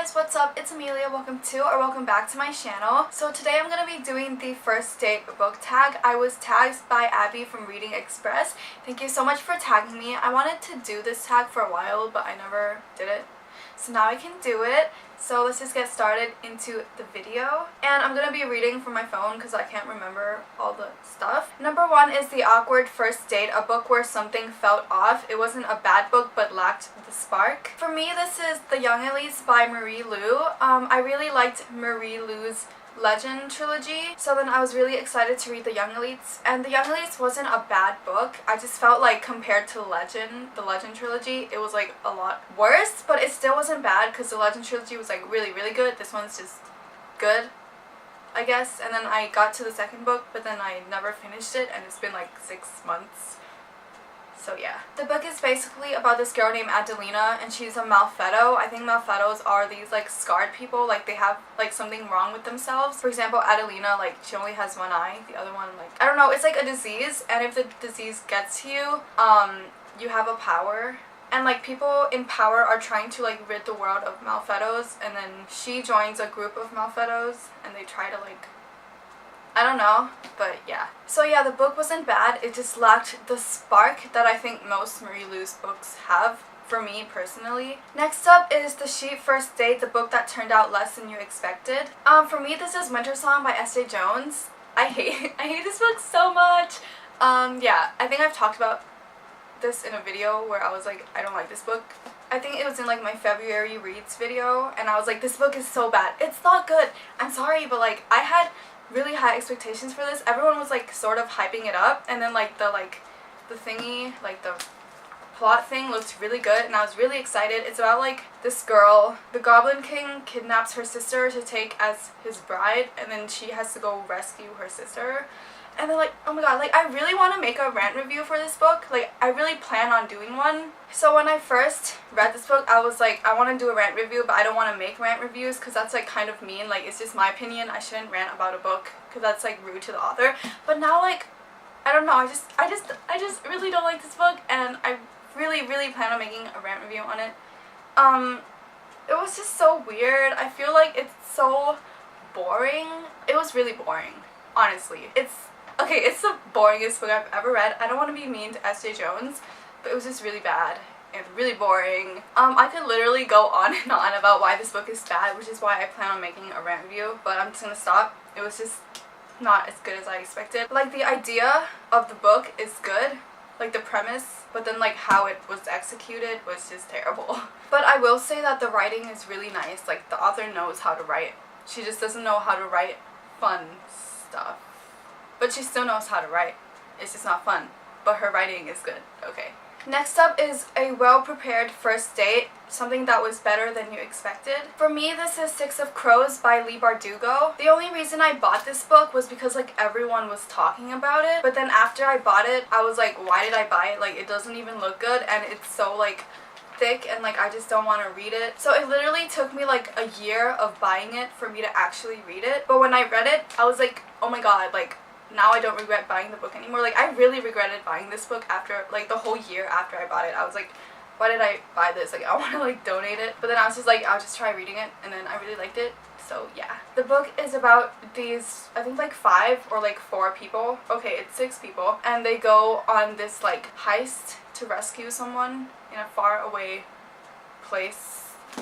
guys, what's up? It's Amelia. Welcome back to my channel. So today I'm going to be doing the first date book tag. I was tagged by Abby from Reading Express. Thank you so much for tagging me. I wanted to do this tag for a while, but I never did it. So now I can do it. So let's just get started into the video. And I'm going to be reading from my phone because I can't remember all the stuff. Number 1 is The Awkward First Date, a book where something felt off. It wasn't a bad book but lacked the spark. For me, this is The Young Elites by Marie Lu. I really liked Marie Lu's Legend trilogy, so then I was really excited to read The Young Elites, and The Young Elites wasn't a bad book. I just felt like compared to the Legend trilogy, it was like a lot worse, but it still wasn't bad because the Legend trilogy was like really good. This one's just good, I guess. And then I got to the second book, but then I never finished it, and it's been like 6 months. So yeah. The book is basically about this girl named Adelina, and she's a Malfetto. I think Malfettos are these like scarred people, like they have like something wrong with themselves. For example, Adelina, like she only has one eye, the other one like, I don't know, it's like a disease, and if the disease gets to you, you have a power. And like people in power are trying to like rid the world of Malfettos, and then she joins a group of Malfettos and they try to like, I don't know, but yeah. So yeah, the book wasn't bad, it just lacked the spark that I think most Marie Lu's books have, for me personally. Next up is The Sheep First Date, the book that turned out less than you expected. For me, this is Winter Song by S.J. Jones. I hate this book so much. Yeah, I think I've talked about this in a video where I was like, I don't like this book. I think it was in like my February reads video, and I was like, this book is so bad. It's not good. I'm sorry, but like I had really high expectations for this. Everyone was like sort of hyping it up, and then like the thingy, like the plot thing looked really good, and I was really excited. It's about like this girl, the Goblin King kidnaps her sister to take as his bride, and then she has to go rescue her sister. And then like, oh my god, like I really want to make a rant review for this book. Like I really plan on doing one. So when I first read this book, I was like, I want to do a rant review, but I don't want to make rant reviews because that's like kind of mean. Like it's just my opinion. I shouldn't rant about a book because that's like rude to the author. But now like, I don't know, I just really don't like this book, and I really plan on making a rant review on it. It was just so weird. I feel like it's so boring. It was really boring, honestly. It's the boringest book I've ever read. I don't want to be mean to S.J. Jones, but it was just really bad and really boring. I could literally go on and on about why this book is bad, which is why I plan on making a rant review, but I'm just gonna stop. It was just not as good as I expected. Like the idea of the book is good, like the premise, but then like how it was executed was just terrible. But I will say that the writing is really nice. Like the author knows how to write. She just doesn't know how to write fun stuff. But she still knows how to write. It's just not fun. But her writing is good. Okay. Next up is A Well-Prepared First Date, something that was better than you expected. For me, this is Six of Crows by Leigh Bardugo. The only reason I bought this book was because like everyone was talking about it. But then after I bought it, I was like, why did I buy it? Like it doesn't even look good, and it's so like thick, and like I just don't want to read it. So it literally took me like a year of buying it for me to actually read it. But when I read it, I was like, oh my god, like now I don't regret buying the book anymore. Like I really regretted buying this book after like the whole year after I bought it. I was like, why did I buy this? Like I want to like donate it. But then I was just like, I'll just try reading it, and then I really liked it. So yeah. The book is about these, I think like 5 or like 4 people. Okay, it's 6 people. And they go on this like heist to rescue someone in a far away place.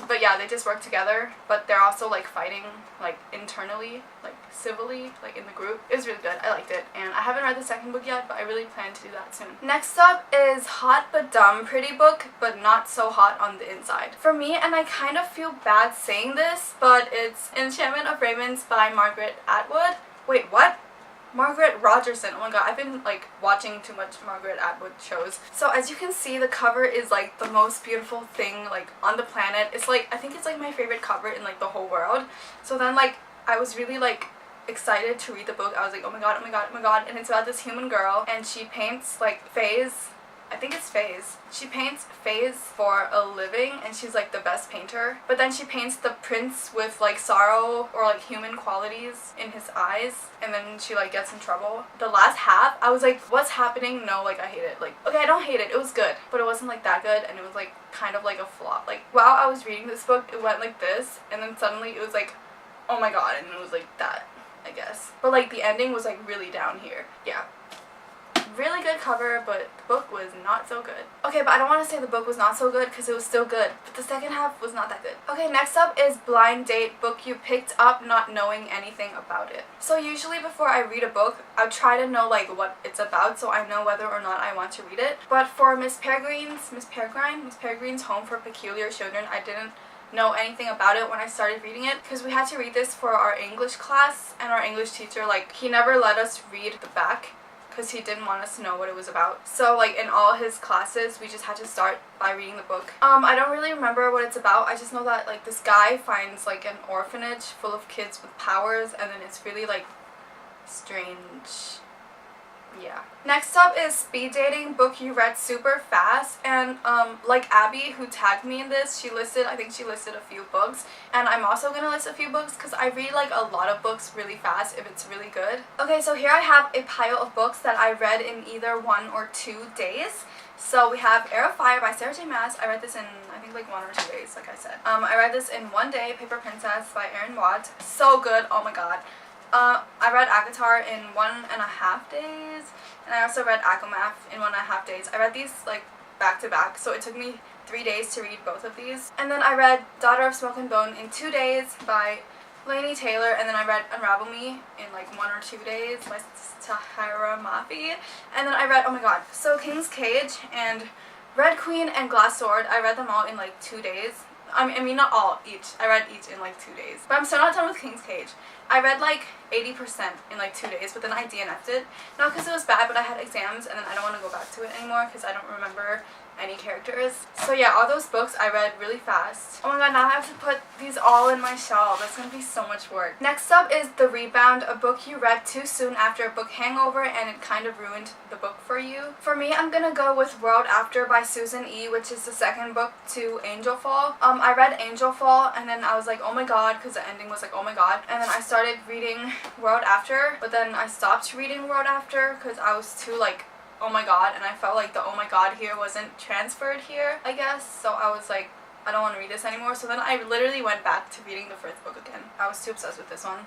But yeah, they just work together, but they're also like fighting like internally, like civilly, like in the group. It was really good. I liked it, and I haven't read the second book yet, but I really plan to do that soon. Next up is Hot But Dumb, pretty book, but not so hot on the inside. For me, and I kind of feel bad saying this, but it's Enchantment of Ravens by Margaret Atwood. Wait, what? Margaret Rogerson. Oh my god, I've been like watching too much Margaret Atwood shows. So as you can see, the cover is like the most beautiful thing like on the planet. It's like, I think it's like my favorite cover in like the whole world. So then like I was really like excited to read the book. I was like, oh my god, oh my god, oh my god. And it's about this human girl, and she paints like fays I think it's Faye's. She paints Faye's for a living, and she's like the best painter. But then she paints the prince with like sorrow or like human qualities in his eyes, and then she like gets in trouble. The last half, I was like, what's happening? No, like I hate it. Like, okay, I don't hate it. It was good, but it wasn't like that good, and it was like kind of like a flop. Like while I was reading this book, it went like this, and then suddenly it was like, oh my god, and it was like that, I guess. But like the ending was like really down here. Yeah. Really good cover, but the book was not so good. Okay, but I don't want to say the book was not so good because it was still good, but the second half was not that good. Okay, next up is Blind Date, book you picked up not knowing anything about it. So usually before I read a book, I try to know like what it's about so I know whether or not I want to read it. But for Miss Peregrine's Home for Peculiar Children, I didn't know anything about it when I started reading it because we had to read this for our English class, and our English teacher, like, he never let us read the back because he didn't want us to know what it was about. So like in all his classes, we just had to start by reading the book. I don't really remember what it's about. I just know that like this guy finds like an orphanage full of kids with powers, and then it's really like strange. Yeah. Next up is Speed Dating, book you read super fast, and like Abby, who tagged me in this, I think she listed a few books, and I'm also gonna list a few books because I read like a lot of books really fast if it's really good. Okay, so here I have a pile of books that I read in either 1 or 2 days. So we have Air of Fire by Sarah J. Maas. I read this in, I think, like 1 or 2 days, like I said. I read this in 1 day. Paper Princess by Erin Watt. So good, oh my god. I read Akatar in 1.5 days, and I also read Akamath in 1.5 days. I read these like back to back, so it took me 3 days to read both of these. And then I read Daughter of Smoke and Bone in 2 days by Laini Taylor, and then I read Unravel Me in like 1 or 2 days by Tahira Mafi. And then I read, oh my god, so King's Cage and Red Queen and Glass Sword. I read them all in like 2 days. I mean not all, each. I read each in like 2 days. But I'm still not done with King's Cage. I read like 80% in like 2 days, but then I DNF'd it. Not because it was bad, but I had exams, and then I don't want to go back to it anymore because I don't remember any characters. So yeah, all those books I read really fast. Oh my god, now I have to put these all in my shelf. That's gonna be so much work. Next up is The Rebound, a book you read too soon after a book hangover and it kind of ruined the book for you. For me, I'm gonna go with World After by Susan E., which is the second book to Angel Fall. I read Angel Fall and then I was like, oh my god, because the ending was like, oh my god. And then I started reading World After, but then I stopped reading World After because I was too like, oh my god, and I felt like the oh my god here wasn't transferred here, I guess. So I was like, I don't want to read this anymore. So then I literally went back to reading the first book again. I was too obsessed with this one,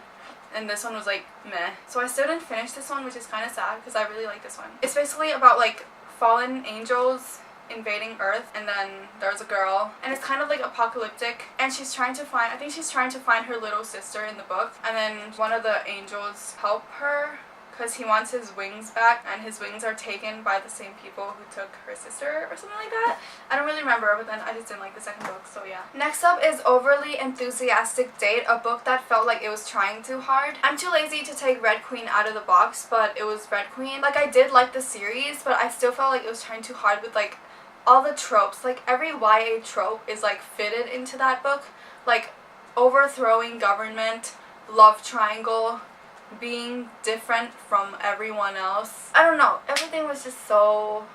and this one was like meh. So I still didn't finish this one, which is kind of sad because I really like this one. It's basically about like fallen angels invading Earth, and then there's a girl, and it's kind of like apocalyptic, and she's trying to find, I think she's trying to find her little sister in the book, and then one of the angels help her because he wants his wings back, and his wings are taken by the same people who took her sister or something like that. I don't really remember, but then I just didn't like the second book, so yeah. Next up is Overly Enthusiastic Date, a book that felt like it was trying too hard. I'm too lazy to take Red Queen out of the box, but it was Red Queen. Like, I did like the series, but I still felt like it was trying too hard with like all the tropes. Like every YA trope is like fitted into that book, like overthrowing government, love triangle, being different from everyone else. I don't know, everything was just so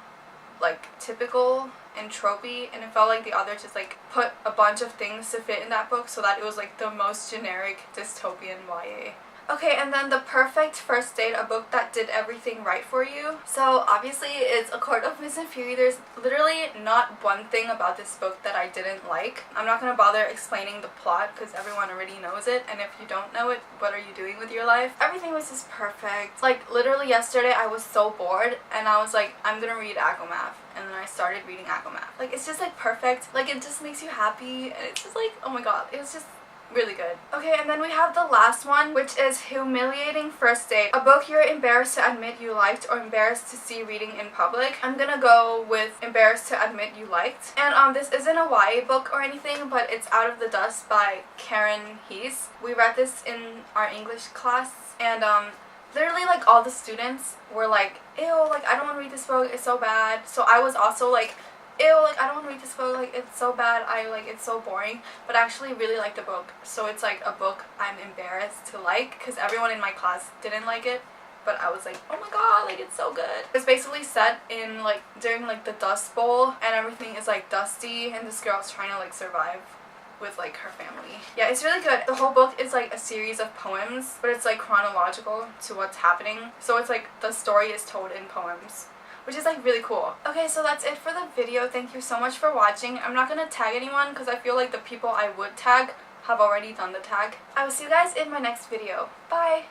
like typical and tropey, and it felt like the author just like put a bunch of things to fit in that book so that it was like the most generic dystopian YA. Okay, and then The Perfect First Date, a book that did everything right for you. So obviously it's A Court of Mist and Fury. There's literally not one thing about this book that I didn't like. I'm not going to bother explaining the plot because everyone already knows it, and if you don't know it, what are you doing with your life? Everything was just perfect. Like literally yesterday I was so bored and I was like, I'm gonna read Akamath, and then I started reading Akamath. Like it's just like perfect. Like it just makes you happy, and it's just like, oh my god, it was just really good. Okay, and then we have the last one, which is Humiliating First Date, a book you're embarrassed to admit you liked or embarrassed to see reading in public. I'm gonna go with Embarrassed to Admit You Liked. And this isn't a YA book or anything, but it's Out of the Dust by Karen Heese. We read this in our English class, and literally like all the students were like, ew, like I don't want to read this book, it's so bad. So I was also like, ew, like I don't want to read this book, like it's so bad, it's so boring. But I actually really like the book, so it's like a book I'm embarrassed to like because everyone in my class didn't like it, but I was like, oh my god, like it's so good. It's basically set in like during like the Dust Bowl, and everything is like dusty, and this girl's trying to like survive with like her family. Yeah, it's really good. The whole book is like a series of poems, but it's like chronological to what's happening. So it's like the story is told in poems, which is like really cool. Okay, so that's it for the video. Thank you so much for watching. I'm not gonna tag anyone because I feel like the people I would tag have already done the tag. I will see you guys in my next video. Bye!